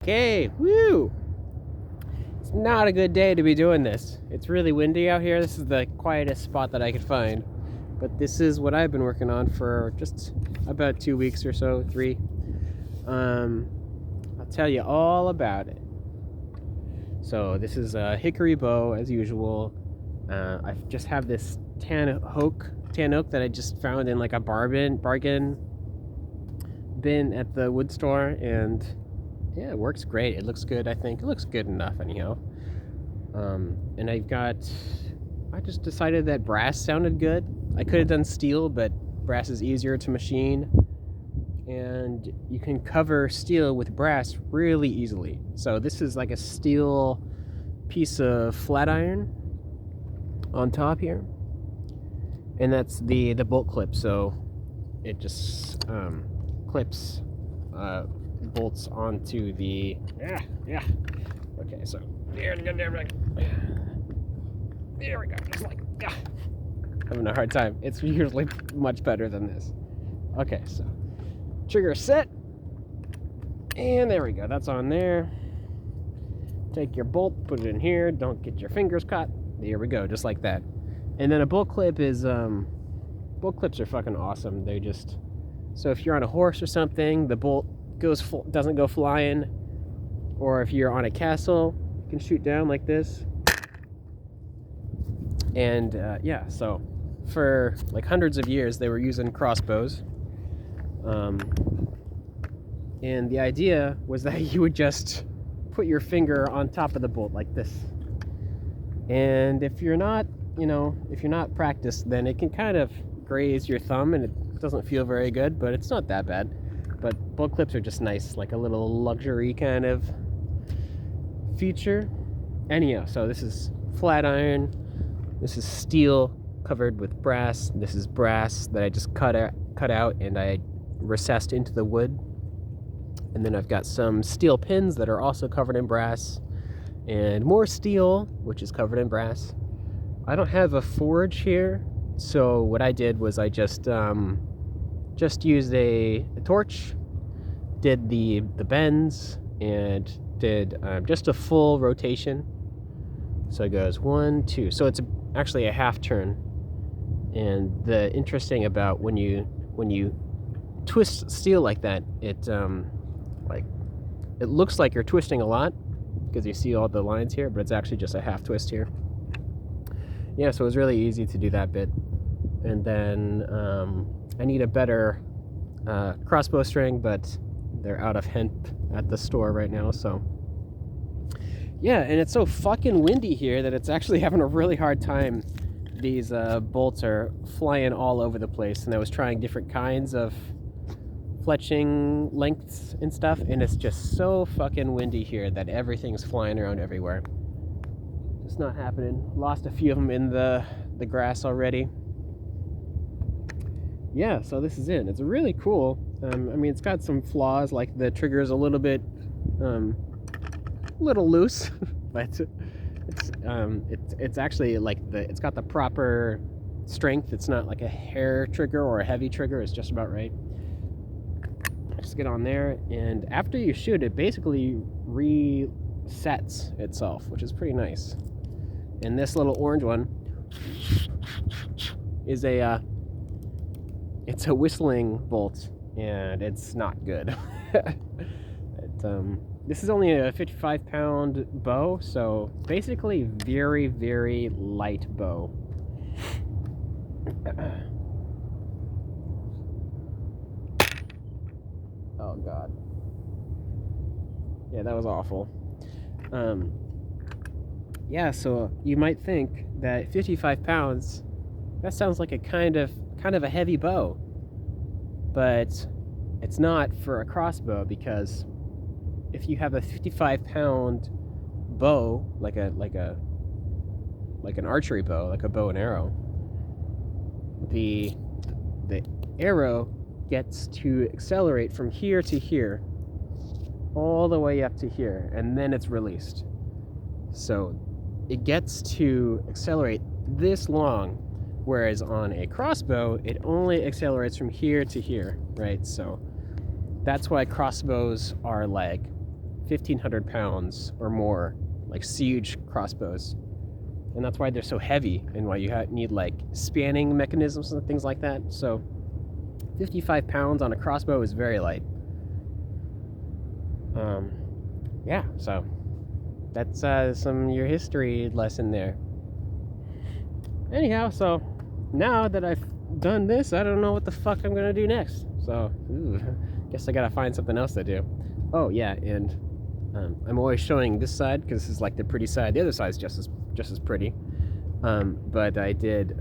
Okay, woo! It's not a good day to be doing this. It's really windy out here. This is the quietest spot that I could find. But this is what I've been working on for just about 2 weeks or so, 3. I'll tell you all about it. So this is a Hickory Bow as usual. I just have this tan oak that I just found in like a bargain bin at the wood store, and yeah, it works great. It looks good. I think it looks good enough anyhow. And I just decided that brass sounded good. I could have done steel, but brass is easier to machine, and you can cover steel with brass really easily. So this is like a steel piece of flat iron on top here, and that's the bolt clip. So it just clips bolts onto the okay, so there we go. Just like having a hard time. It's usually much better than this. Okay, so trigger set, and there we go. That's on there. Take your bolt, put it in here. Don't get your fingers caught. There we go, just like that. And then a bolt clip is bolt clips are fucking awesome. They just, so if you're on a horse or something, the bolt doesn't go flying, or if you're on a castle, you can shoot down like this. And yeah, so for like hundreds of years they were using crossbows, and the idea was that you would just put your finger on top of the bolt like this, and if you're not practiced, then it can kind of graze your thumb and it doesn't feel very good, but it's not that bad. But bolt clips are just nice, like a little luxury kind of feature. Anyhow, so this is flat iron, this is steel covered with brass, this is brass that I just cut out and I recessed into the wood. And then I've got some steel pins that are also covered in brass, and more steel, which is covered in brass. I don't have a forge here, so what I did was I just used a torch, did the bends, and did just a full rotation. So it goes 1, 2. So it's actually a half turn. And the interesting about when you twist steel like that, it looks like you're twisting a lot because you see all the lines here, but it's actually just a half twist here. Yeah, so it was really easy to do that bit. And then I need a better crossbow string, but they're out of hemp at the store right now, so yeah. And it's so fucking windy here that it's actually having a really hard time. These bolts are flying all over the place, and I was trying different kinds of fletching lengths and stuff, and it's just so fucking windy here that everything's flying around everywhere. Just not happening. Lost a few of them in the grass already. Yeah, so this is it. It's really cool. I mean, it's got some flaws, like the trigger is a little bit little loose, but it's actually like it's got the proper strength. It's not like a hair trigger or a heavy trigger. It's just about right. Just get on there, and after you shoot, it basically resets itself, which is pretty nice. And this little orange one is it's a whistling bolt, and it's not good. This is only a 55-pound bow, so basically very, very light bow. Oh god. Yeah, that was awful. Yeah, so you might think that 55 pounds, that sounds like a kind of a heavy bow, but it's not for a crossbow, because if you have a 55-pound bow, like an archery bow, like a bow and arrow, the arrow gets to accelerate from here to here, all the way up to here, and then it's released. So it gets to accelerate this long, whereas on a crossbow, it only accelerates from here to here, right? So that's why crossbows are like 1,500 pounds or more, like siege crossbows. And that's why they're so heavy and why you need like spanning mechanisms and things like that. So 55 pounds on a crossbow is very light. Yeah, so that's your history lesson there. Anyhow, so now that I've done this, I don't know what the fuck I'm gonna do next. So, guess I gotta find something else to do. Oh yeah, and I'm always showing this side because this is like the pretty side. The other side's just as pretty. But I did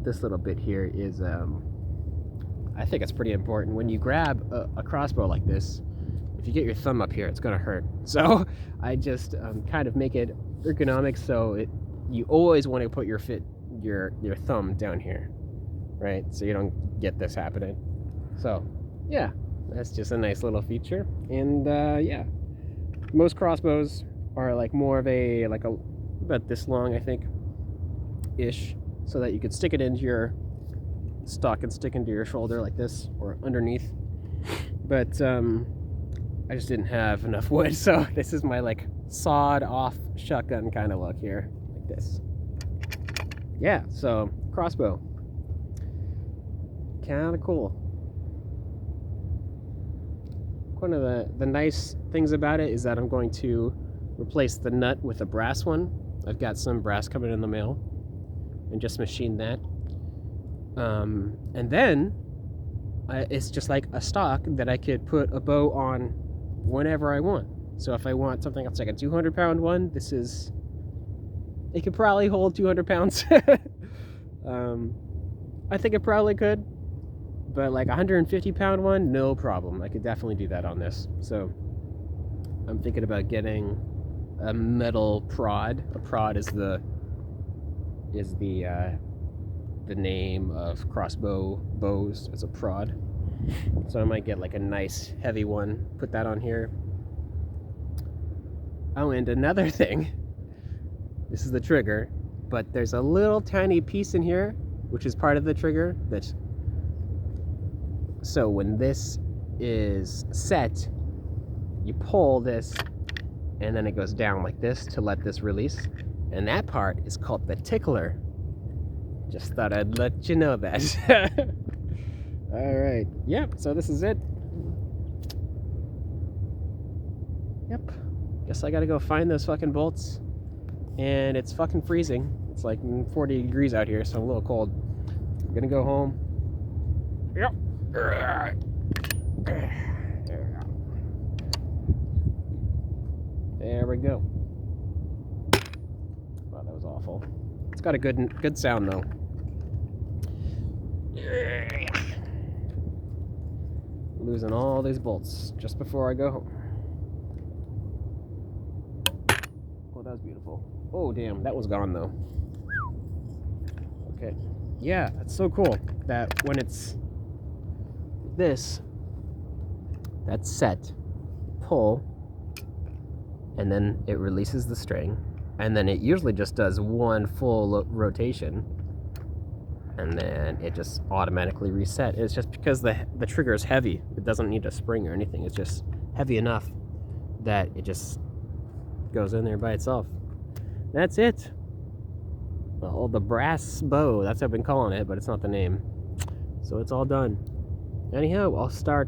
this little bit here is I think it's pretty important. When you grab a crossbow like this, if you get your thumb up here, it's gonna hurt. So I just kind of make it ergonomic so you always want to put your thumb down here, right? So you don't get this happening. So yeah, that's just a nice little feature. And yeah, most crossbows are like more of about this long, I think, ish, so that you could stick it into your stock and stick into your shoulder like this or underneath. But I just didn't have enough wood, so this is my like sawed off shotgun kind of look here, like this. Yeah, so crossbow, kind of cool. One of the nice things about it is that I'm going to replace the nut with a brass one. I've got some brass coming in the mail and just machine that. And then it's just like a stock that I could put a bow on whenever I want. So if I want something that's like a 200-pound one, it could probably hold 200 pounds. I think it probably could. But like a 150-pound one, no problem. I could definitely do that on this. So I'm thinking about getting a metal prod. A prod is the name of crossbow bows. It's a prod. So I might get like a nice heavy one, put that on here. Oh, and another thing. This is the trigger, but there's a little tiny piece in here, which is part of the trigger. So when this is set, you pull this, and then it goes down like this to let this release. And that part is called the tickler. Just thought I'd let you know that. All right. Yep. So this is it. Yep. Guess I gotta go find those fucking bolts. And it's fucking freezing. It's like 40 degrees out here, so I'm a little cold. I'm gonna go home. Yep. There we go. Wow, that was awful. It's got a good sound though. Losing all these bolts just before I go home. Oh, that was beautiful. Oh, damn, that was gone though. Okay. Yeah, that's so cool that when it's this, that's set, pull, and then it releases the string, and then it usually just does one full rotation, and then it just automatically reset. It's just because the trigger is heavy. It doesn't need a spring or anything. It's just heavy enough that it just goes in there by itself. That's it. Well, the brass bow, that's what I've been calling it, but it's not the name. So it's all done. Anyhow, I'll stop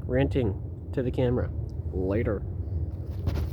ranting to the camera later.